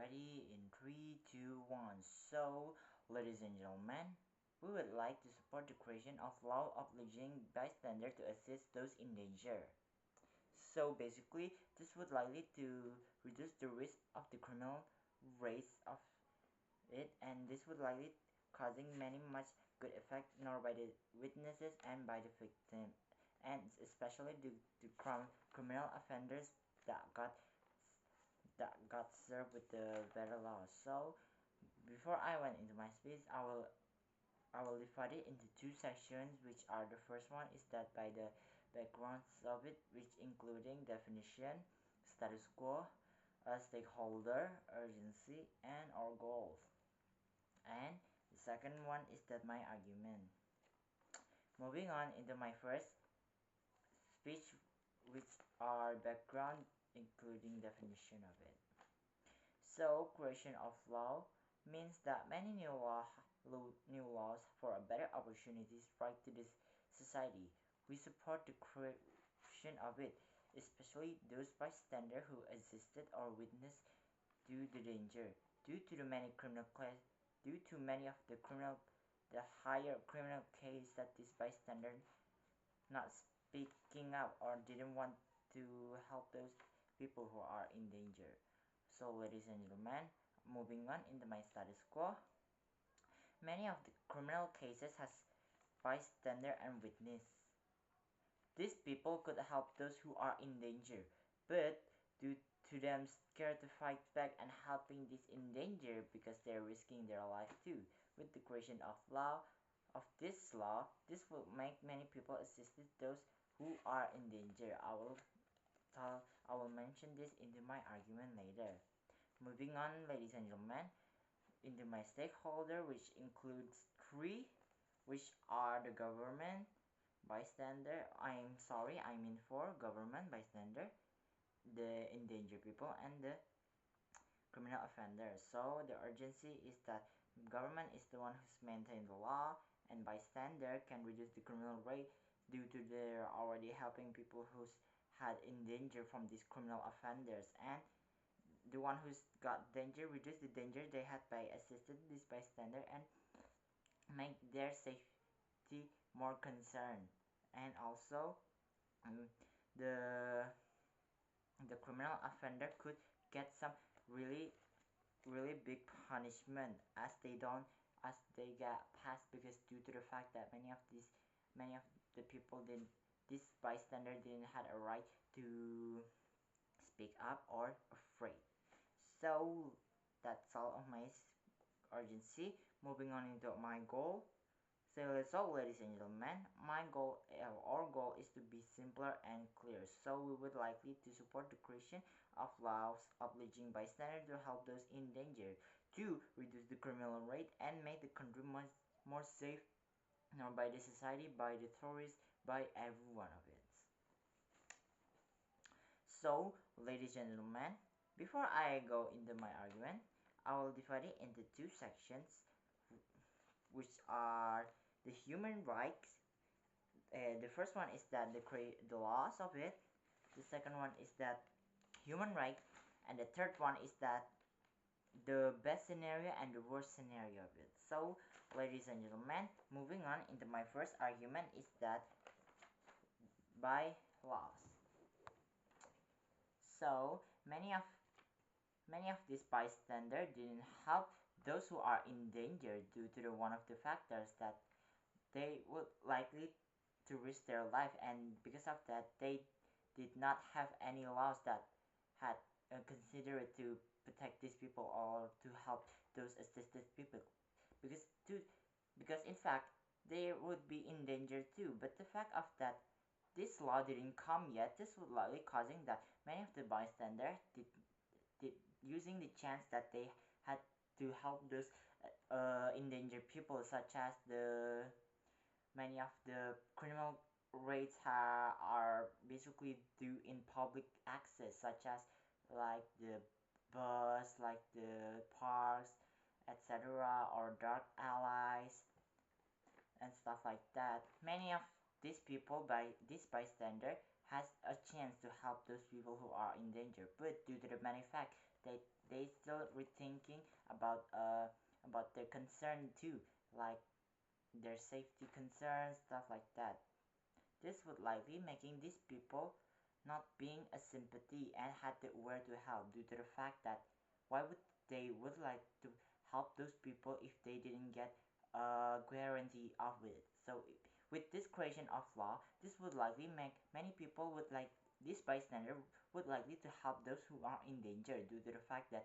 Ready in 3, 2, 1. So, ladies and gentlemen, we would like to support the creation of law obliging bystander to assist those in danger. So basically, this would likely to reduce the risk of the criminal rates of it, and this would likely causing many much good effect nor by the witnesses and by the victim, and especially due to criminal offenders that got served with the better law. So before I went into my speech, I will divide it into two sections, which are the first one is that by the backgrounds of it, which including definition, status quo, a stakeholder, urgency, and our goals. And the second one is that my argument. Moving on into my first speech, which are background including definition of it. So, creation of law means that many new laws for a better opportunities right to this society. We support the creation of it, especially those bystanders who assisted or witnessed due to danger, due to the many due to many of the higher criminal case that this bystander not speaking up or didn't want to help those people who are in danger. So, ladies and gentlemen, moving on into my status quo, many of the criminal cases has bystander and witness. These people could help those who are in danger, but due to them scared to fight back and helping these in danger because they're risking their life too. With the creation of this law, this will make many people assist those who are in danger. I will mention this into my argument later. Moving on, ladies and gentlemen, into my stakeholder, which includes three, which are the government, bystander, I mean four, government, bystander, the endangered people, and the criminal offenders. So the urgency is that government is the one who's maintained the law, and bystander can reduce the criminal rate due to they're already helping people who's had in danger from these criminal offenders, and the one who's got danger reduce the danger they had by assisting this bystander and make their safety more concerned. And also um, the the criminal offender could get some really really big punishment as they get passed, because due to the fact that many of the people didn't this bystander didn't had a right to speak up or afraid. So that's all of my urgency. Moving on into my goal. So ladies and gentlemen, our goal is to be simpler and clear. So we would likely to support the creation of laws obliging bystanders to help those in danger, to reduce the criminal rate and make the country more safe, not by the society, by the tourists, by every one of it. So, ladies and gentlemen, before I go into my argument, I will divide it into two sections, which are the human rights. The first one is that the laws of it. The second one is that human rights, and the third one is that the best scenario and the worst scenario of it. So, ladies and gentlemen, moving on into my first argument is that by laws. So many of these bystanders didn't help those who are in danger due to one of the factors that they would likely to risk their life, and because of that they did not have any laws that had considered to protect these people or to help those assisted people, because in fact they would be in danger too. But the fact of that this law didn't come yet, this would likely causing that many of the bystanders did using the chance that they had to help those endangered people, such as the many of the criminal rates are basically due in public access, such as like the bus, like the parks, etc., or dark alleys and stuff like that. Many of these people, by this bystander, has a chance to help those people who are in danger, but due to the many fact they still rethinking about their concern too, like their safety concerns, stuff like that. This would likely making these people not being a sympathy and had the where to help due to the fact that why would they would like to help those people if they didn't get a guarantee of it. So with this creation of law, this would likely make many people would like this bystander would likely to help those who are in danger due to the fact that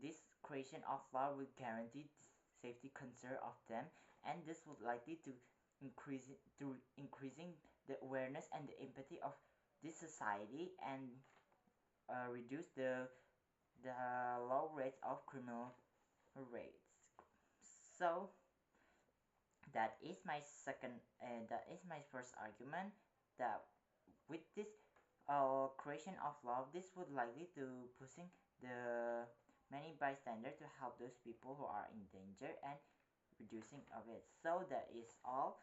this creation of law will guarantee safety concern of them, and this would likely to increasing the awareness and the empathy of this society and reduce the low rates of criminal rates. So that is my second. That is my first argument that with this creation of law, this would likely to pushing the many bystander to help those people who are in danger and reducing of it. So that is all.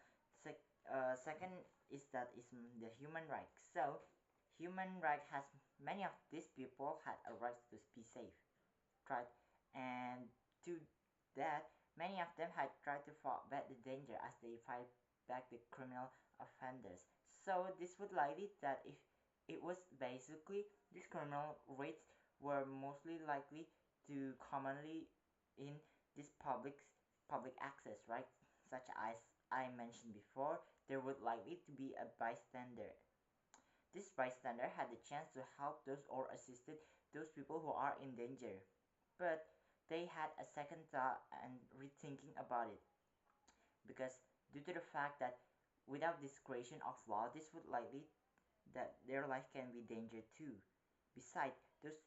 Second is that is the human right. So human right has many of these people had a right to be safe, right? And to that, many of them had tried to fight back the danger as they fight back the criminal offenders. So this would likely that if it was basically these criminal rates were mostly likely to commonly in this public access, right? Such as I mentioned before, there would likely to be a bystander. This bystander had the chance to help those or assisted those people who are in danger, but they had a second thought and rethinking about it because due to the fact that without this creation of law, this would likely that their life can be danger too. Besides, those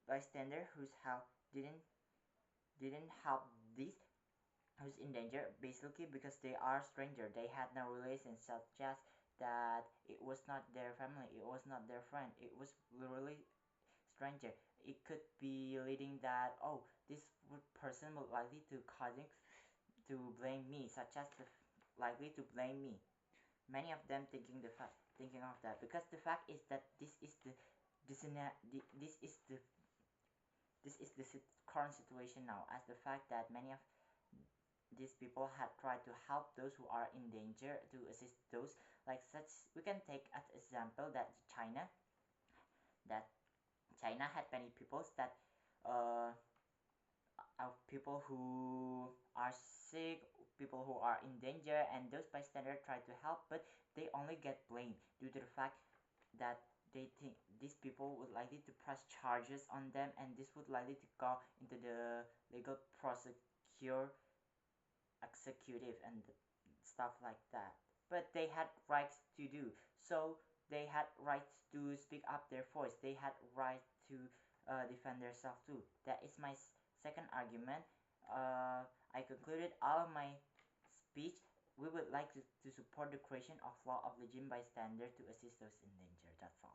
bystander whose help didn't help these who's in danger basically because they are stranger. They had no relation such as that it was not their family, it was not their friend, it was literally stranger. It could be leading that oh this person would likely to causing to blame me, such as the likely to blame me. Many of them thinking of that because the fact is that this, is this is the current situation now as the fact that many of these people had tried to help those who are in danger to assist those like such we can take as example that that China had many peoples that uh, of people who are sick, people who are in danger, and those bystanders try to help, but they only get blamed due to the fact that they think these people would likely to press charges on them, and this would likely to go into the legal prosecute executive and stuff like that. But they had rights to do so. They had rights to speak up their voice. They had right to defend themselves too. That is my second argument. I concluded all of my speech. We would like to support the creation of law of legime bystander to assist those in danger. That's all.